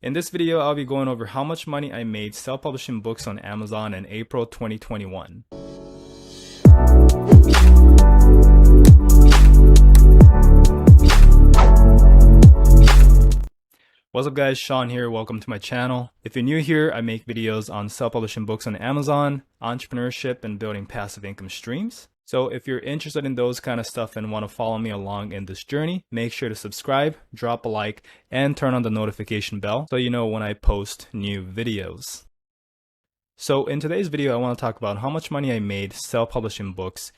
In this video, I'll be going over how much money I made self-publishing books on Amazon in April 2021. What's up guys, Sean here, welcome to my channel. If you're new here, I make videos on self-publishing books on Amazon, entrepreneurship, and building passive income streams. So if you're interested in those kind of stuff and want to follow me along in this journey, make sure to subscribe, drop a like, and turn on the notification bell so you know when I post new videos. So in today's video, I want to talk about how much money I made self-publishing books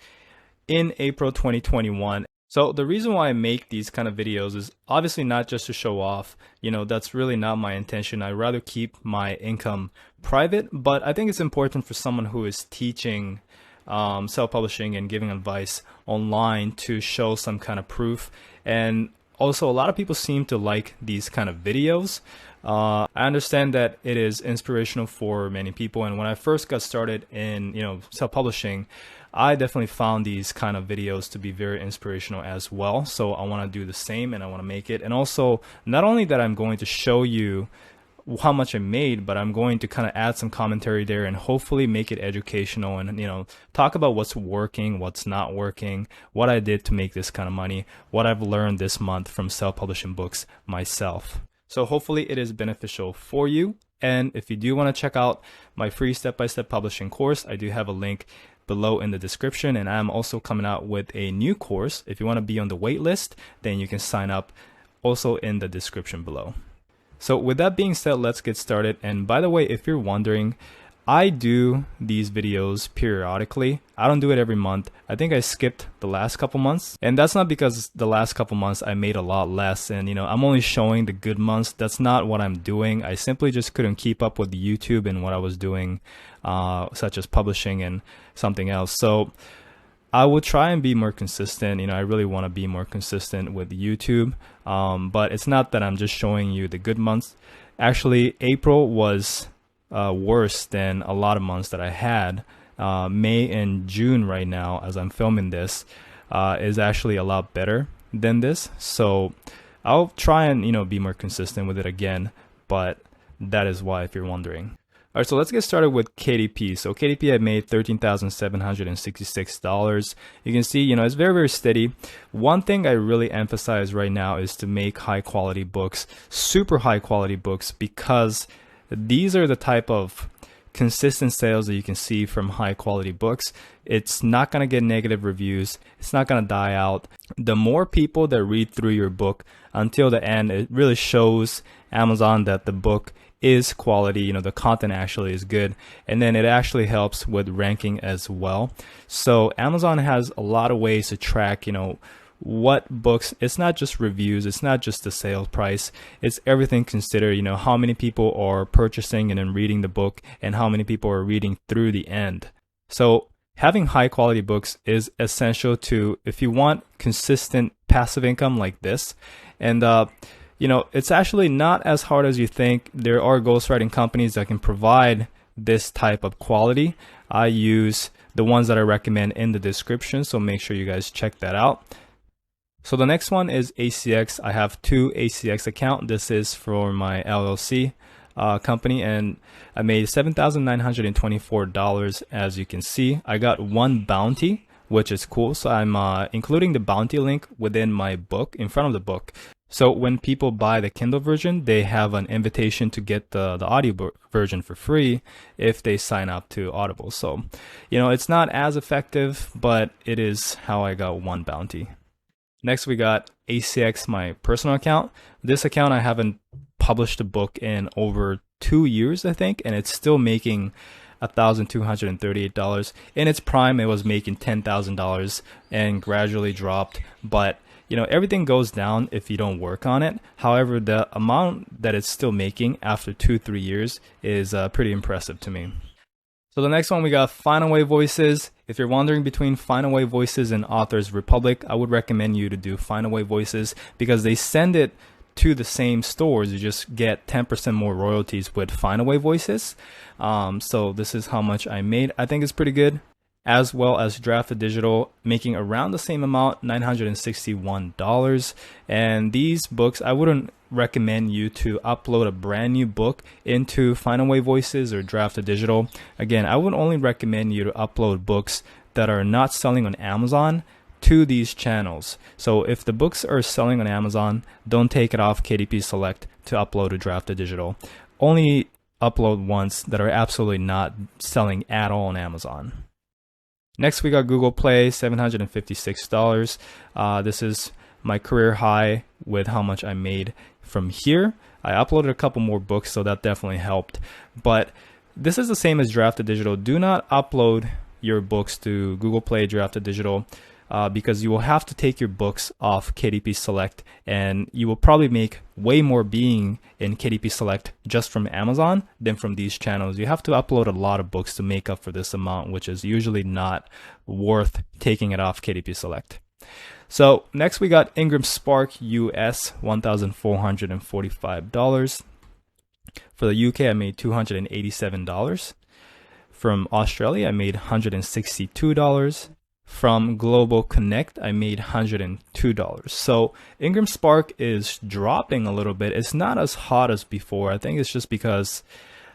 in April 2021. So the reason why I make these kind of videos is obviously not just to show off, that's really not my intention. I'd rather keep my income private, but I think it's important for someone who is teaching self-publishing and giving advice online to show some kind of proof. And also a lot of people seem to like these kind of videos. I understand that it is inspirational for many people, and when I first got started in self-publishing, I definitely found these kind of videos to be very inspirational as well. So I want to do the same and I want to make it. And also, not only that I'm going to show you how much I made, but I'm going to kind of add some commentary there and hopefully make it educational and talk about what's working, what's not working, what I did to make this kind of money, what I've learned this month from self-publishing books myself. So hopefully it is beneficial for you. And if you do want to check out my free step-by-step publishing course, I do have a link below in the description, and I'm also coming out with a new course. If you want to be on the wait list, then you can sign up also in the description below. So with that being said, let's get started. And by the way, if you're wondering, I do these videos periodically. I don't do it every month. I think I skipped the last couple months, and that's not because the last couple months I made a lot less and I'm only showing the good months. That's not what I'm doing. I simply just couldn't keep up with YouTube and what I was doing, such as publishing and something else. So I will try and be more consistent. I really want to be more consistent with YouTube, but it's not that I'm just showing you the good months. Actually, April was worse than a lot of months that I had. May and June right now, as I'm filming this, is actually a lot better than this. So I'll try and be more consistent with it again, but that is why, if you're wondering. All right, so let's get started with KDP. So KDP, I made $13,766. You can see, it's very, very steady. One thing I really emphasize right now is to make high quality books, super high quality books, because these are the type of consistent sales that you can see from high quality books. It's not going to get negative reviews. It's not going to die out. The more people that read through your book until the end, it really shows Amazon that the book is quality, the content actually is good, and then it actually helps with ranking as well. So Amazon has a lot of ways to track, what books. It's not just reviews, it's not just the sales price, it's everything considered, how many people are purchasing and then reading the book and how many people are reading through the end. So having high quality books is essential to, if you want consistent passive income like this. And it's actually not as hard as you think. There are ghostwriting companies that can provide this type of quality. I use the ones that I recommend in the description, so make sure you guys check that out. So the next one is ACX. I have two ACX accounts. This is for my LLC company, and I made $7,924. As you can see, I got one bounty, which is cool. So I'm including the bounty link within my book, in front of the book. So when people buy the Kindle version, they have an invitation to get the audio version for free if they sign up to Audible. So, it's not as effective, but it is how I got one bounty. Next, we got ACX, my personal account. This account, I haven't published a book in over 2 years, I think, and it's still making $1,238. In its prime, it was making $10,000 and gradually dropped, but everything goes down if you don't work on it. However, the amount that it's still making after 2-3 years is pretty impressive to me. So the next one, we got Final Way Voices. If you're wondering between Final Way Voices and Authors Republic, I would recommend you to do Final Way Voices because they send it to the same stores. You just get 10% more royalties with Final Way Voices. So this is how much I made. I think it's pretty good. as well as Drafted Digital, making around the same amount, $961. And these books, I wouldn't recommend you to upload a brand new book into Final Way Voices or Drafted Digital. Again, I would only recommend you to upload books that are not selling on Amazon to these channels. So if the books are selling on Amazon, don't take it off KDP Select to upload to Drafted Digital. Only upload ones that are absolutely not selling at all on Amazon. Next, we got Google Play, $756. This is my career high with how much I made from here. I uploaded a couple more books, so that definitely helped. But this is the same as Drafted Digital. Do not upload your books to Google Play, Drafted Digital, because you will have to take your books off KDP Select, and you will probably make way more being in KDP Select just from Amazon than from these channels. You have to upload a lot of books to make up for this amount, which is usually not worth taking it off KDP Select. So next we got IngramSpark US, $1,445. For the UK, I made $287. From Australia, I made $162. From Global Connect, I made $102. So IngramSpark is dropping a little bit. It's not as hot as before. I think it's just because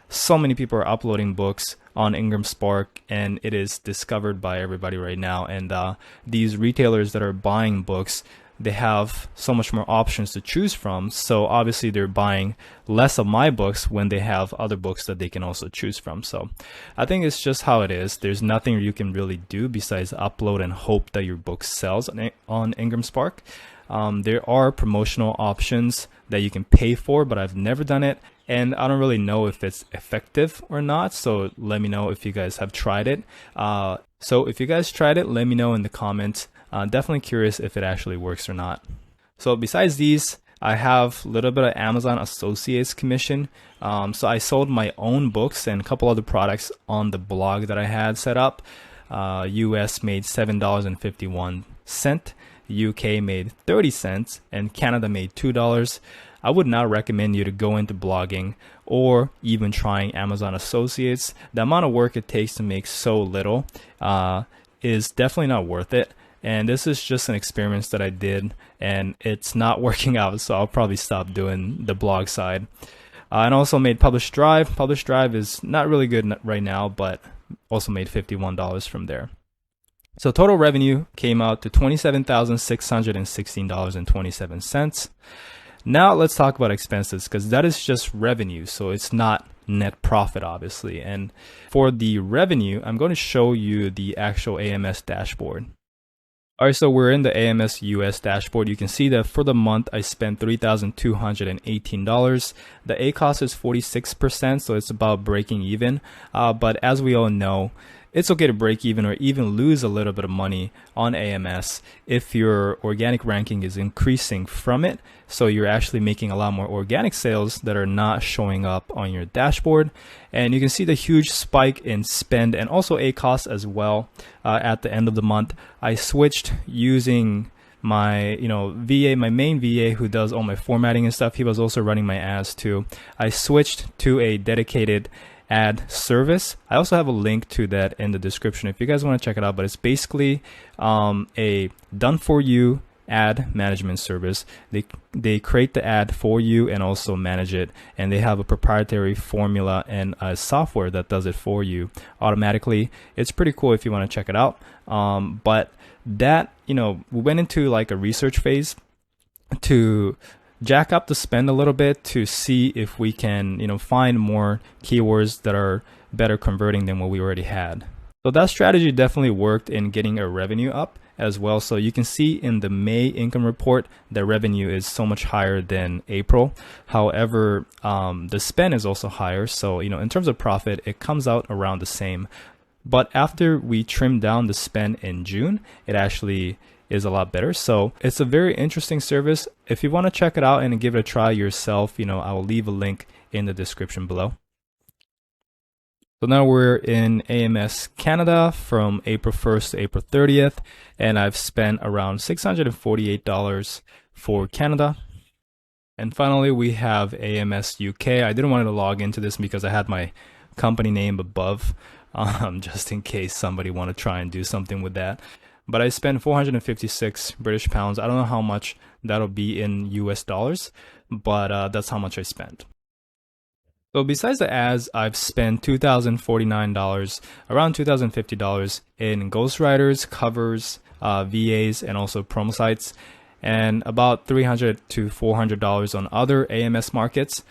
so many people are uploading books on IngramSpark, and it is discovered by everybody right now. And these retailers that are buying books, they have so much more options to choose from. So obviously they're buying less of my books when they have other books that they can also choose from. So I think it's just how it is. There's nothing you can really do besides upload and hope that your book sells on IngramSpark. There are promotional options that you can pay for, but I've never done it, and I don't really know if it's effective or not. So let me know if you guys have tried it. So if you guys tried it, let me know in the comments. Definitely curious if it actually works or not. So besides these, I have a little bit of Amazon Associates commission. So I sold my own books and a couple other products on the blog that I had set up. US made $7.51, UK made 30 cents, and Canada made $2. I would not recommend you to go into blogging or even trying Amazon Associates. The amount of work it takes to make so little is definitely not worth it. And this is just an experiment that I did, and it's not working out, so I'll probably stop doing the blog side. And also made Publish Drive. Publish Drive is not really good right now, but also made $51 from there. So total revenue came out to $27,616.27. Now let's talk about expenses, because that is just revenue, so it's not net profit, obviously. And for the revenue, I'm going to show you the actual AMS dashboard. All right, so we're in the AMS US dashboard. You can see that for the month, I spent $3,218. The ACoS is 46%, so it's about breaking even. But as we all know, it's okay to break even or even lose a little bit of money on AMS if your organic ranking is increasing from it. So you're actually making a lot more organic sales that are not showing up on your dashboard. And you can see the huge spike in spend and also ACoS as well at the end of the month. I switched using my VA, my main VA who does all my formatting and stuff. He was also running my ads too. I switched to a dedicated ad service. I also have a link to that in the description if you guys want to check it out, but it's basically a done for you ad management service. They create the ad for you and also manage it, and they have a proprietary formula and a software that does it for you automatically. It's pretty cool if you want to check it out. But that, we went into like a research phase to jack up the spend a little bit to see if we can, find more keywords that are better converting than what we already had. So that strategy definitely worked in getting our revenue up as well. So you can see in the May income report, the revenue is so much higher than April. However, the spend is also higher. So, in terms of profit, it comes out around the same. But after we trim down the spend in June, it actually is a lot better. So it's a very interesting service. If you want to check it out and give it a try yourself, I will leave a link in the description below. So now we're in AMS Canada from April 1st to April 30th, and I've spent around $648 for Canada. And finally, we have AMS UK. I didn't want to log into this because I had my company name above, just in case somebody want to try and do something with that. But I spent 456 British pounds. I don't know how much that'll be in US dollars, but that's how much I spent. So besides the ads, I've spent $2,049, around $2,050 in ghostwriters, covers, VAs, and also promo sites, and about $300 to $400 on other AMS markets.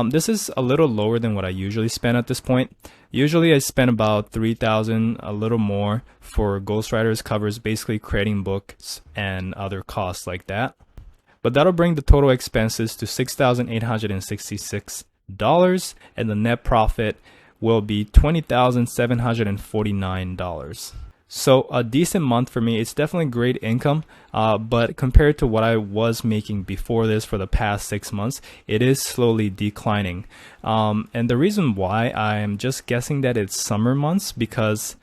This is a little lower than what I usually spend at this point. Usually I spend about $3,000, a little more, for ghostwriters, covers, basically creating books and other costs like that. But that'll bring the total expenses to $6,866, and the net profit will be $20,749. So a decent month for me. It's definitely great income, but compared to what I was making before this for the past 6 months, it is slowly declining. And the reason why, I'm just guessing that it's summer months, because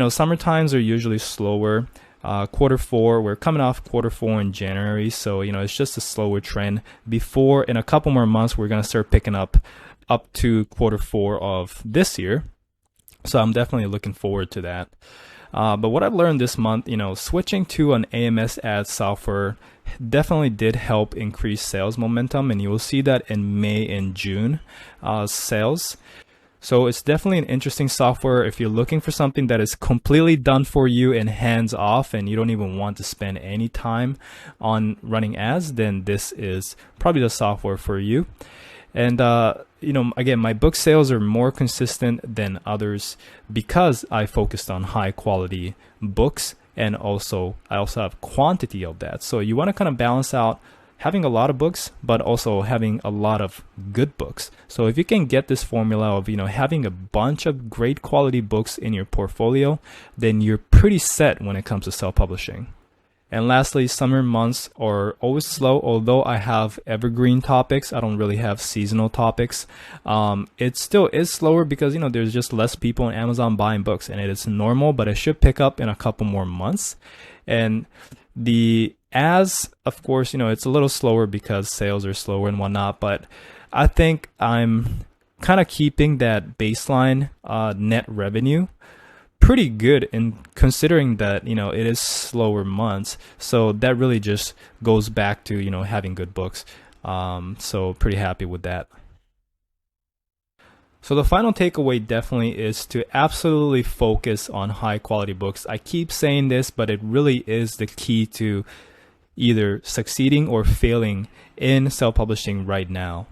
summer times are usually slower. Q4, we're coming off Q4 in January, so it's just a slower trend. Before, in a couple more months, we're gonna start picking up to Q4 of this year. So I'm definitely looking forward to that. But what I've learned this month, switching to an AMS ad software definitely did help increase sales momentum, and you will see that in May and June sales. So it's definitely an interesting software. If you're looking for something that is completely done for you and hands off, and you don't even want to spend any time on running ads, then this is probably the software for you. And again, my book sales are more consistent than others because I focused on high quality books, and also I also have quantity of that. So you want to kind of balance out having a lot of books, but also having a lot of good books. So if you can get this formula of having a bunch of great quality books in your portfolio, then you're pretty set when it comes to self-publishing. And lastly, summer months are always slow. Although I have evergreen topics, I don't really have seasonal topics. It still is slower because there's just less people on Amazon buying books, and it is normal, but it should pick up in a couple more months. And the ads, of course, it's a little slower because sales are slower and whatnot, but I think I'm kind of keeping that baseline net revenue pretty good, in considering that it is slower months. So that really just goes back to having good books. So pretty happy with that. So the final takeaway definitely is to absolutely focus on high quality books. I keep saying this, but it really is the key to either succeeding or failing in self-publishing right now.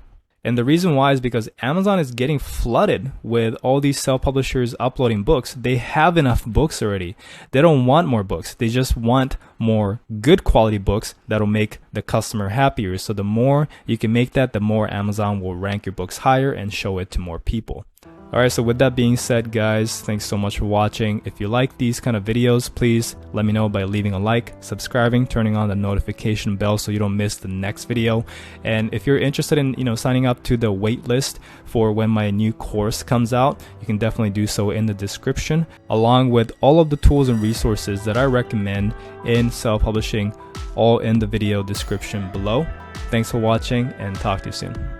And the reason why is because Amazon is getting flooded with all these self-publishers uploading books. They have enough books already. They don't want more books. They just want more good quality books that'll make the customer happier. So the more you can make that, the more Amazon will rank your books higher and show it to more people. Alright, so with that being said, guys, thanks so much for watching. If you like these kind of videos, please let me know by leaving a like, subscribing, turning on the notification bell so you don't miss the next video. And if you're interested in, signing up to the wait list for when my new course comes out, you can definitely do so in the description, along with all of the tools and resources that I recommend in self-publishing, all in the video description below. Thanks for watching, and talk to you soon.